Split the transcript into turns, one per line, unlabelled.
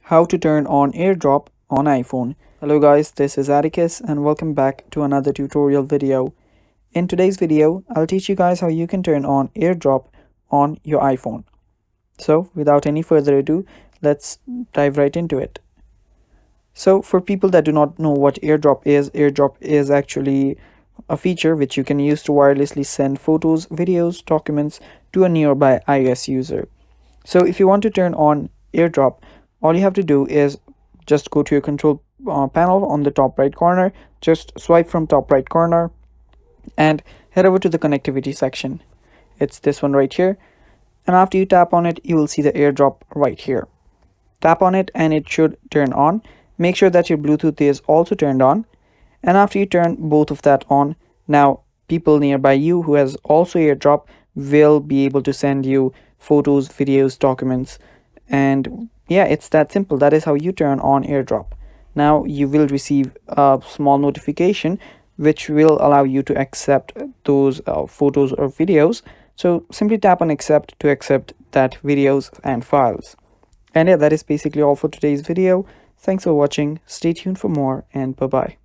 How to turn on AirDrop on iPhone. Hello guys, this is Atticus and welcome back to another tutorial video. In today's video, I'll teach you guys how you can turn on AirDrop on your iPhone. So without any further ado, let's dive right into it. So for people that do not know what AirDrop is actually a feature which you can use to wirelessly send photos, videos, documents to a nearby iOS user. So if you want to turn on AirDrop, all you have to do is just go to your control panel on the top right corner, just swipe from top right corner and head over to the connectivity section. It's this one right here, and after you tap on it, you will see the AirDrop right here. Tap on it and it should turn on. Make sure that your Bluetooth is also turned on, and after you turn both of that on, now people nearby you who has also AirDrop will be able to send you photos, videos, documents, and yeah, it's that simple. That is how you turn on AirDrop. Now you will receive a small notification which will allow you to accept those photos or videos. So simply tap on accept to accept that videos and files. And yeah, that is basically all for today's video. Thanks for watching. Stay tuned for more, and bye bye.